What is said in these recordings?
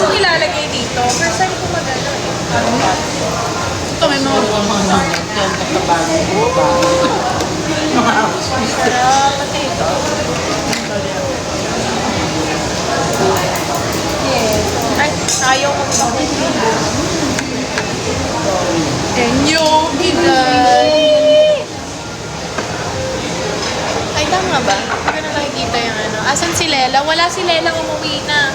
yung ilalagay dito. First time ko magano eh. Ito may mga nangyat yan katabago mo ba? Sarap. Pati ito. Yes. Ay, ayaw ko ito. Enyo, ginan! Ay, tama ba? Hindi ko na nakikita yung ano. Asan si Lela? Wala si Lela, umuwi na.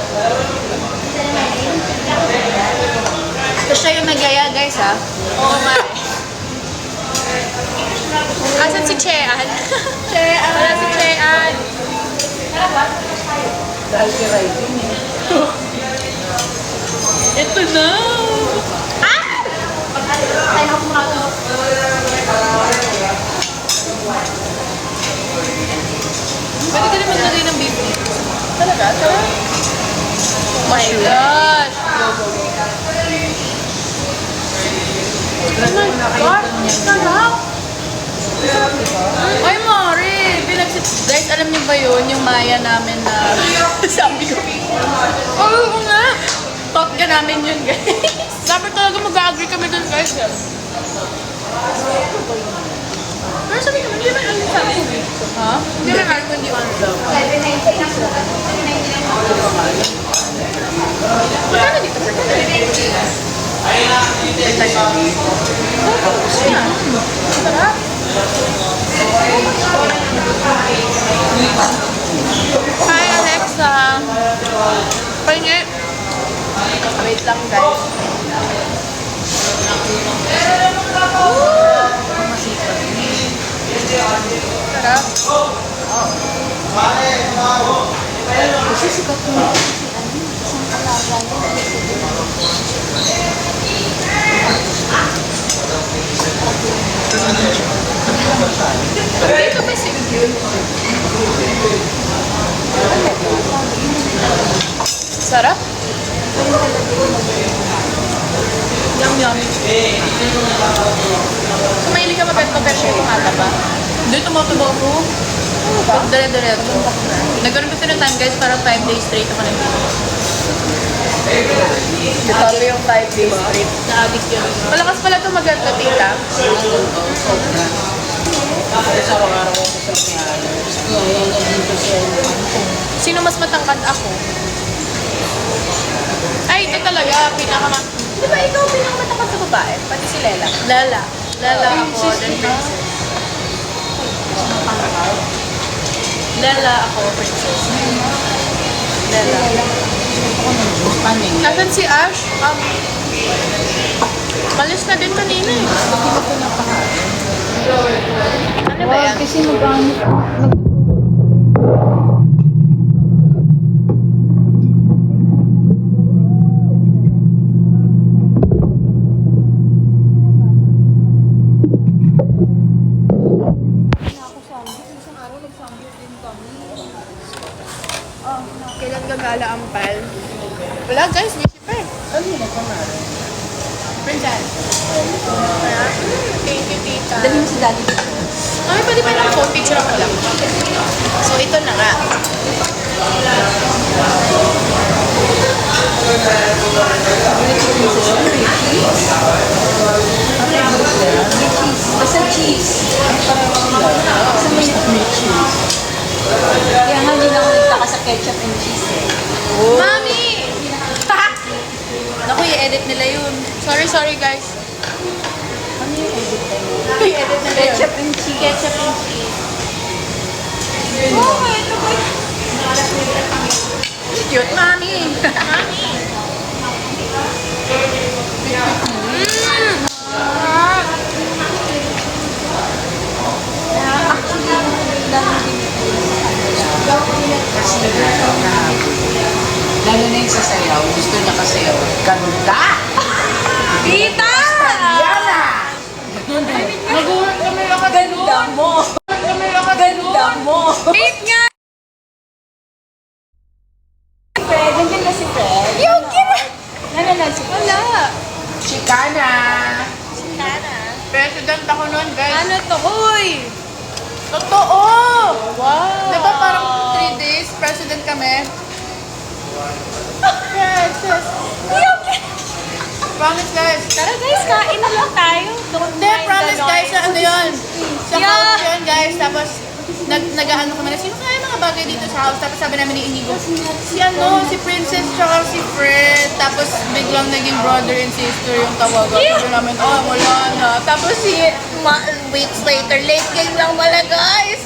Ito siya yung nagaya, guys, ha? Oo nga eh. Asan si Chean? Chean! Wala si Chean. Dahil si Raiden, eh. Ito na! Ah! Pwede ka naman lagay ng beef. Talaga? Sarap? Oh my gosh! Oh my gosh! Sarap! Ay, Mari! Guys, alam niyo ba yun? Yung Maya namin na... Sabi ko. Oo nga! Talk ka namin yun, guys. Dapat talaga mag-agree kami dun, guys. Pero sabi naman, hindi man ano sa akin. Ha? Hindi man ano, hindi man daw. Magkano dito per Sarap. Hi, Alexa. Pahingi. Wait lang, guys. Sarap. Kasi sikat mo. Isang alaga Dito ba si Sarap. Yum, yum. So, mahilig ka magkanta pero siya tumataba. Hindi, tumataba ko. Pag dire-diretso. Nagkaroon kasi ng time, guys, parang 5 days straight ako nag-video. Sabi yung 5 days straight. Na-addict yun. Malakas pala ito magkanta, tita. Sa araw-araw ko sa nangyari. Ngayon, nandito siya. Sino mas matangkad ako? Ay, ito talaga, Di ba ikaw pinakamatangkad sa babae? Pati si Lela. Lala. Lala ako, then princess. Lala ako, princess. Lala. Asan si Ash? Malis na din kanina eh. Ano ba yan? Kasi mag-ano. Kailan gagala ang pal? Wala guys, busy pa eh. Ano yun ako na? Princess. Thank you, tita. Dali mo si daddy dito. Ay, pwede ba ng phone picture ako lang? So, ito na nga. Basta cheese. Basta may cheese. Kaya nga hindi na ako nagtaka sa ketchup and cheese eh. Mami! Naku, i-edit nila yun. Sorry guys. Ano yung edit na yun? I-edit na yun. Ketchup and cheese. Ketchup and cheese. Oh, ito ba? Cute, mami. Mami! Lalo na yung sasayaw, gusto niya kasi ganda! Tita! Yana! Nagulat kami lang ka Ganda mo. Ganda mo. Date nga! Fred, nandiyan na si Fred. Yung kira! Nandiyan si Fred. Wala! Chicana! Sana. President ako noon, guys. Ano to? Uy! Totoo! Wow! Diba parang 3 days, president kami? Princess! kain na lang tayo. Don't Hindi, mind the promise guys, noise. sa ano yun? Sa Yeah. house yun guys, tapos nag-ano kami na, sino kaya mga bagay dito sa house? Tapos sabi namin ni Inigo, si Princess tsaka si Fred. Tapos biglang naging brother and sister yung tawagan. Yeah. Sabi namin, wala na. Tapos weeks later, late game lang pala guys.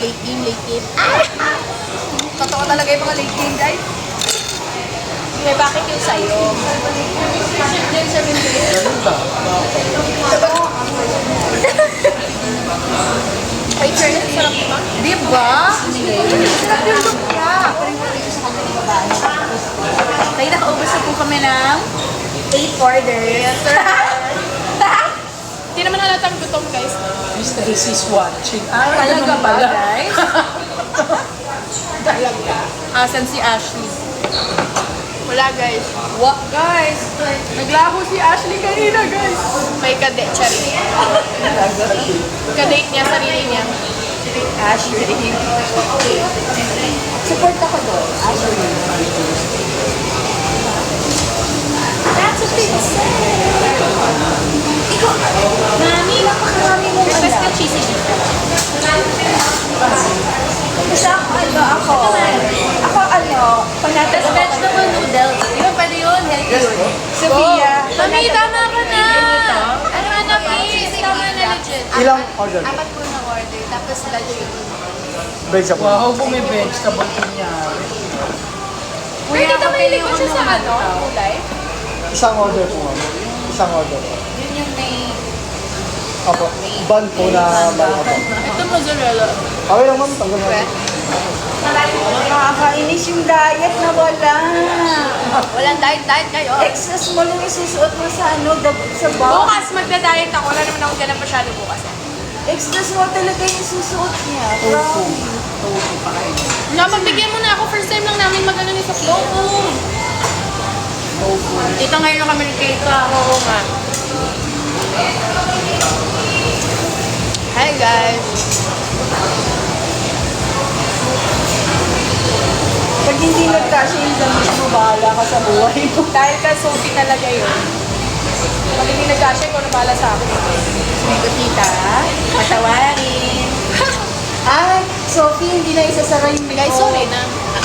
Late game. Totoo talaga yung mga late game guys. Eh, bakit yung sa'yo? Ganun ba? Ay, fairness, sarap ba? Diba? Sarap yung look niya. Kaya nakaubos na po kami ng 8 orders. Yes, sir. Hindi naman halatang gutom, guys. Mr. is watching. Talaga ganun ba, pala. guys? Talaga. Asan si Ashley? Wala, guys. What, guys? Naglaho si Ashley kanina, guys. May charing. Kadate niya, sarili niya. Ashley. Support ako doon. Ashley. That's a big set. Mami, napakarami mong Request ka cheesy dito. Kasi ako, panatas vegetable noodles. Yun, pwede yun. Healthy yun. Sophia. Mami, tama ka na. Ano na, please? Tama na legit. Ilang order? 4 po na order. Tapos lunch yun. Vegetable. Wow, bumibig sa batin niya. Pero dito mahilig ko siya sa ano? Kulay? Isang order po, ma'am. Isang order. Yun yung may... Opo. Ban po na ban po. Ito mozzarella. Okay lang, ma'am. Tanggal mo. Nakakainis yung diet na wala. Walang diet kayo. Excess mo lang isusuot mo sa sa bag. Bukas magda-diet ako. Wala naman ako ganun masyado bukas. Excess mo talaga yung susuot niya. Promise. Magbigyan mo na ako. First time lang namin mag-ano ni Sophia. Dito ngayon na kami ni Keita. Oo nga. Hi guys. Pag hindi nagkasya yung damit mo, bahala ka sa buhay mo. Dahil ka Sophie talaga yun. Pag hindi nag-gasya, ikaw na bahala sa akin. Sumigot tita. Patawarin. Ah, Sophie, hindi na isasara yung Guys, sorry na.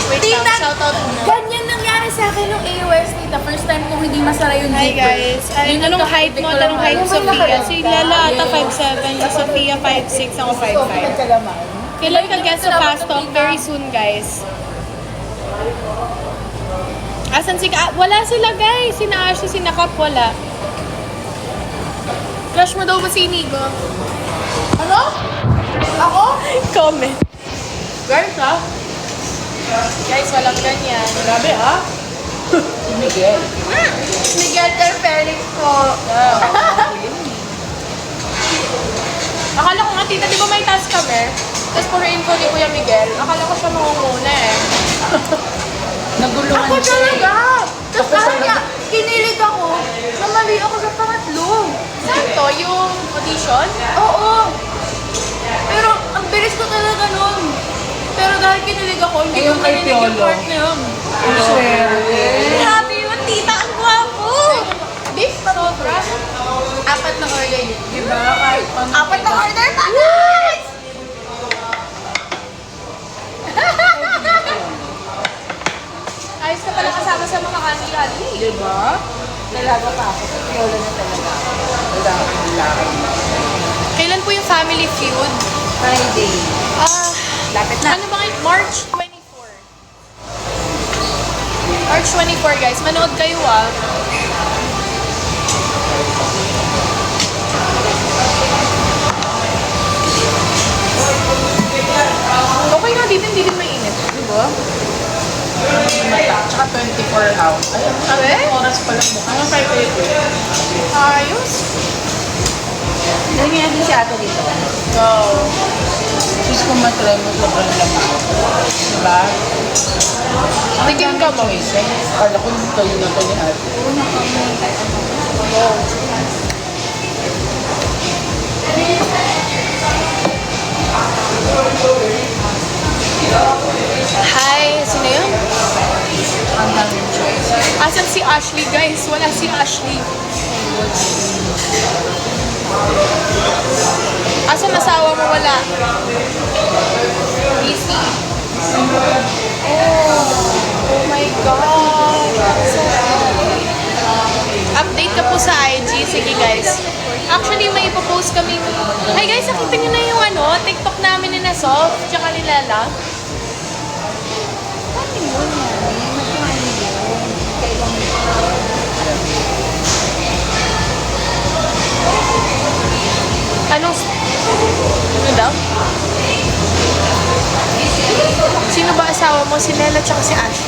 Wait lang, Tita, shoutout muna. ganyan nangyari sa akin nung AOS tita. First time kong hindi masara yung Hi zipper. guys. Anong height mo? Anong height Sophia? Si Lala ata 5'7", si Sophia 5'6", ako 5'5". Kailan ka get sa Fast Talk? Very soon guys. Asan si wala sila guys. Sina Ashley, sina Kap, wala. Crush mo daw ba si Inigo? Ano? Ako? Comment. Guys, ha? Guys, walang ganyan. Grabe, ha? Si Miguel. Miguel Del Felix po. Akala ko nga, tita, di ba may task kami? Tapos puro info ni Kuya Miguel. Akala ko siya mangunguna eh. Nagulungan Ako siya eh. talaga. Tapos kaya, kinilig ako na mali ako sa pangatlo. Saan to? Yung audition? Oo. Pero ang bilis ko talaga nun. Pero dahil kinilig ako, hindi Eh, ko yung kay kinilig yung Piolo. part na yun. Ang swerte. Grabe yun, tita. Ang gwapo! Beef sobra. 4 na order yun. Diba? Kahit paano. 4 na order pa, guys! Ayos ka pala kasama sa mga kani-kani. Diba? Dalaga pa ako. Piolo na talaga. Wala akong lakad. Kailan po yung family feud? Friday. Lapit na. Ano ba ngayon? March 24. March 24, guys. Manood kayo ah. Okay nga dito, hindi din mainit. Diba? Tsaka 24 hours. Ay, ang Abe? oras pa lang bukas. Ano 5 Ayos. Lagyan natin si Ato dito. Go. Sis kung matry mo, sobrang lamang. Diba? Tigil ka mo. Choices. Kala ko yung kayo na to ni ate. Hi, sino yun? Ang daming choices. Asan si Ashley, guys. Wala si Ashley. Asan asawa mo? Wala. Busy. Oh my God. So update ka po sa IG. Sige, guys. Actually, may ipopost kami. Hi, guys. Nakita niyo na yung TikTok namin ni Nasof. Tsaka ni Lala. Ano daw? Sino ba asawa mo? Si Lela tsaka si Ash.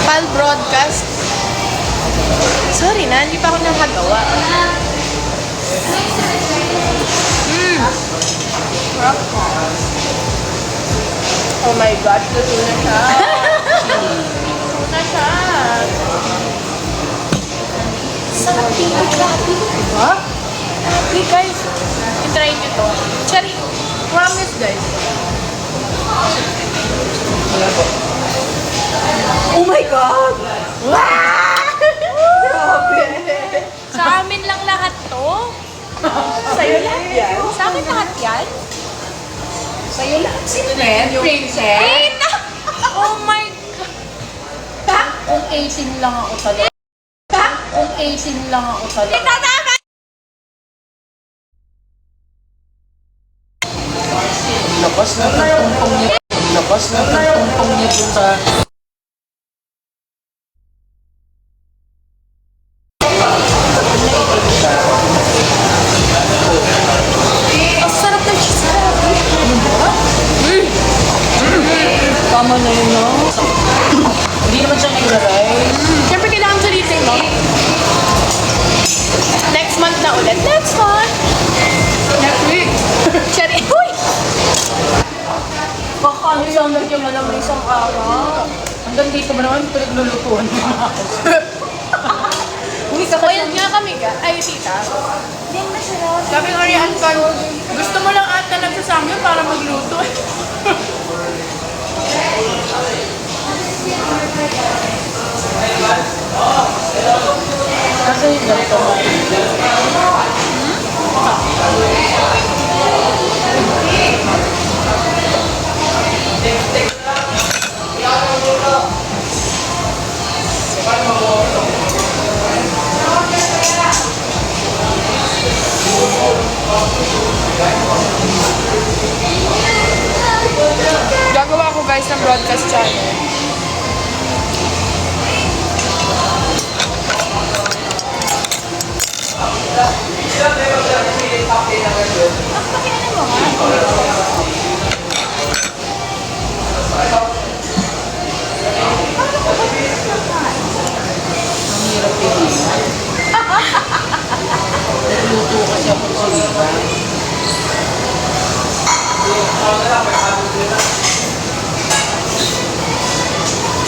Pal Broadcast. Sorry na, hindi pa ako nakagawa. Oh my God, luto na siya. Luto na siya. Sarap dito, grabe. Diba? Okay, guys. I-try nyo to. Cherry. Promise, guys. Oh my God! Grabe! Sa amin lang lahat to. Sa'yo lahat yan? Sa amin lahat yan. Sa'yo lahat si Fred, princess. Eh, oh my God. Kung 18 lang ako talaga. Kung 18 lang ako talaga. Labas na ng tumpong niya. Labas na ng tumpong niya dun sa... Ang sarap ng cheese. Tama na yun, no? Hindi naman siya nagra-rice. Siyempre kailangan sulitin, no? Next month na ulit. Next month. Next week. Cherry. Uy! Baka isang lagyan mo naman isang araw. Hanggang dito ba naman pinaglulutuan mo na ako? Spoiled nga kami, ay tita. Sabi ng Arian Pan, gusto mo lang ata nagsasangyo para magluto. Kasi ganito. Gagawa ko guys ng broadcast channel. Ang hirap pilihan. Nagluto kasi ako sa iba.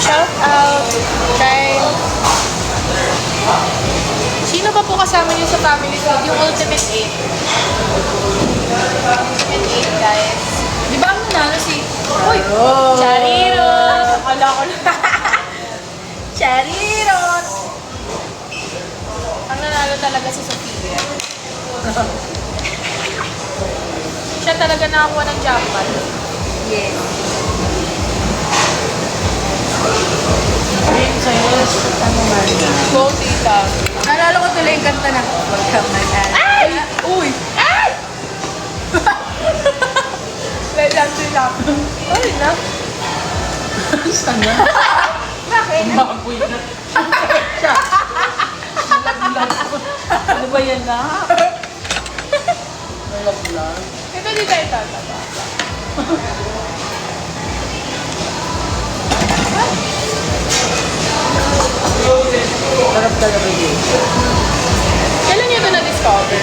Shout out kay... Sino ba po kasama niyo sa family food? Yung Ultimate 8. Ultimate 8, guys. Di ba ang nanalo si... Uy! Chariro! Akala ko na. Chariro! Ang nanalo talaga si Sophia. Siya talaga nakakuha ng jackpot. Yes. Princess, ano man yan? Go, tita. Naalala ko tuloy yung kanta na Welcome my dad. Ay! Uy! Ay! Let lang sila. Ay, na. Saan na? Bakit? Baboy na. Siya. Ano ba yan na? Nalaglag. Ito di tayo tataba. Sarap talaga yun. Kailan niyo ito na-discover?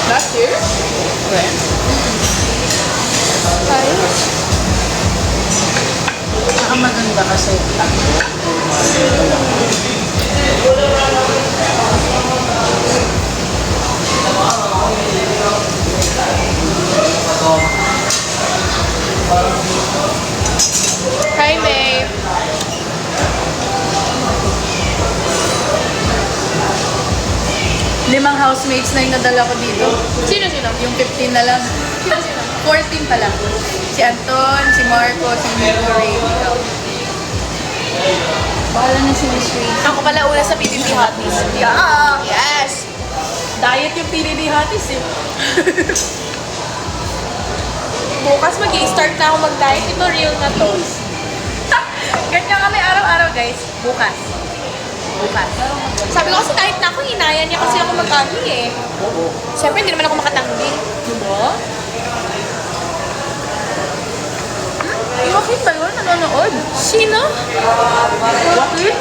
Last year? Ayos. Saka maganda kasi tatlo. Hi, babe. Limang housemates na yung nadala ko dito. Sino? Yung 15 na lang. 14 pala. Si Anton, si Marco, si Nico, Ray, ikaw. Bahala na si Miss Ray. Ako pala una sa PBB Hotties. Yeah! Yes! Diet yung PDD Hotties eh. Bukas mag-i-start na ako mag-diet. Ito real na to. Ganyan kami araw-araw guys. Bukas. Sabi ko kasi kahit na ako, inaya niya kasi ako mag-ano eh. Siyempre, hindi naman ako makatanggi. Diba? Bakit ba yun? Nanonood? Sino? Bakit?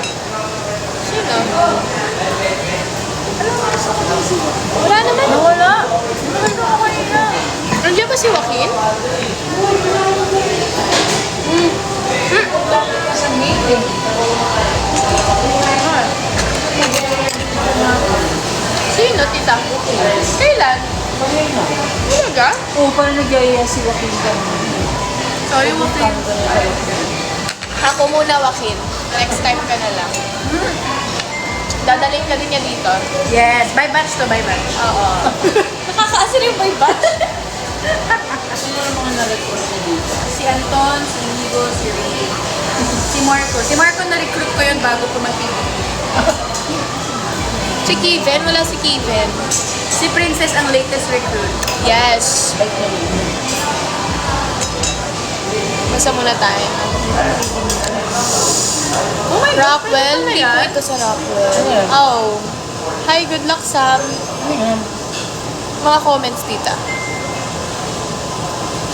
Sino? Wala naman. Nawala. Nakita ko kanina. Nandiyan ba si Joaquin? Sa meeting. Sino, tita? Kailan? Talaga? Oo, parang nag-iaya si Joaquin kanina. Sorry, Joaquin. Ako muna, Joaquin. Next time ka na lang. Dadalhin ka din niya dito. Yes, by batch to by batch. Oo. Nakakaasar yung by batch. Sino yung mga na-record niya dito? Si Anton, si Inigo, si Ray, si Marco. Si Marco na-recruit ko yun bago ko mag-TV. Si Kevin, wala si Kevin. Si Princess ang latest recruit. Yes. Basta muna tayo. Oh my God, Rockwell, pwede hindi ba po yan? ito sa Rockwell. Oh. Hi, good luck, Sam. Mga comments, tita.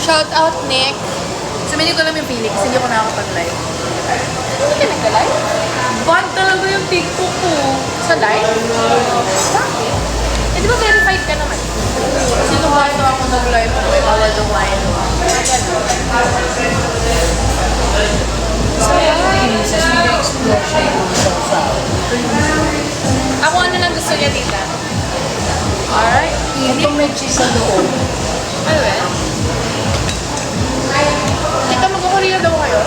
Shout out, Nick. Sabihin ko lang yung Felix, hindi ko nakakapag-live. Hindi ka nag-live? Bad talaga yung TikTok ko. Sa live? Bakit? Eh, di ba verified ka naman? Kasi nung bato ako nag-live ko, may bawal dumain. Princess, nag-explore siya yung sa Ako ano lang gusto niya, tita? Alright. yung may cheese sa loob. Ano eh? Tita, mag-Korea daw kayo?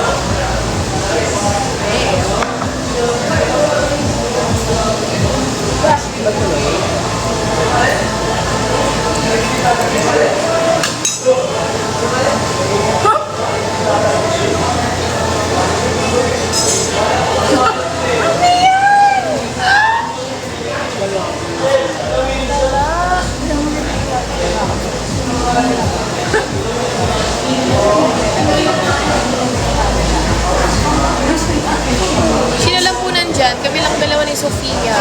Sino lang po nandyan? Kami lang dalawa ni Sofia.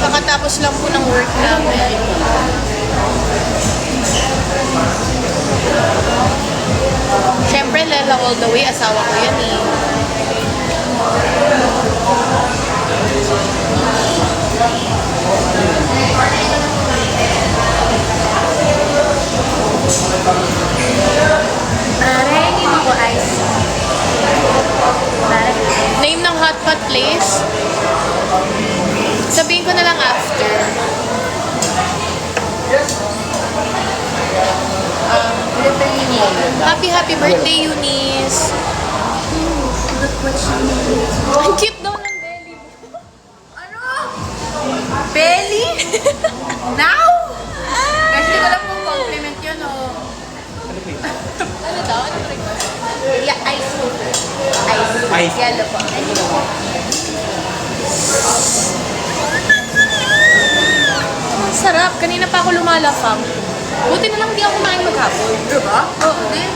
Kakatapos lang po ng work namin. Siyempre, Lela all the way. Asawa ko yan eh. Hindi mo ko ice. Name ng hot pot place? Sabihin ko na lang after. Happy birthday, Eunice! Ang cute daw ng belly mo. Ano? Belly? Now? Kasi ko lang kung compliment yun o. Ano daw? Ano ba request? Yeah, ice. Ice. Yellow po. Ang sarap. Kanina pa ako lumalafang. Buti na lang di ako kumain maghapon. Diba? Oo din.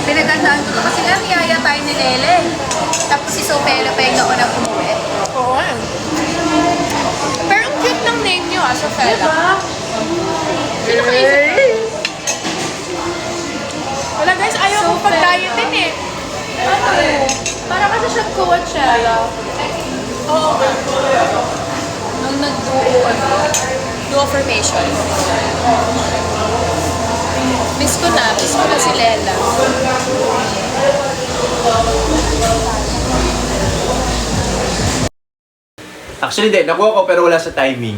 Pinagandaan ko to kasi nga niyaya tayo ni Lele. Tapos si Sofela pa yung naunang umuwi. Oo. Pero ang cute ng name niyo, Sofela. Diba? Sino kaisip? Wala guys, ayaw ko pag-dietin eh. Ano? Para kasi siya Coachella. Oo. Nung nag-duo Duo formation. Miss ko na si Lela. Actually, hindi. Nakuha ko pero wala sa timing.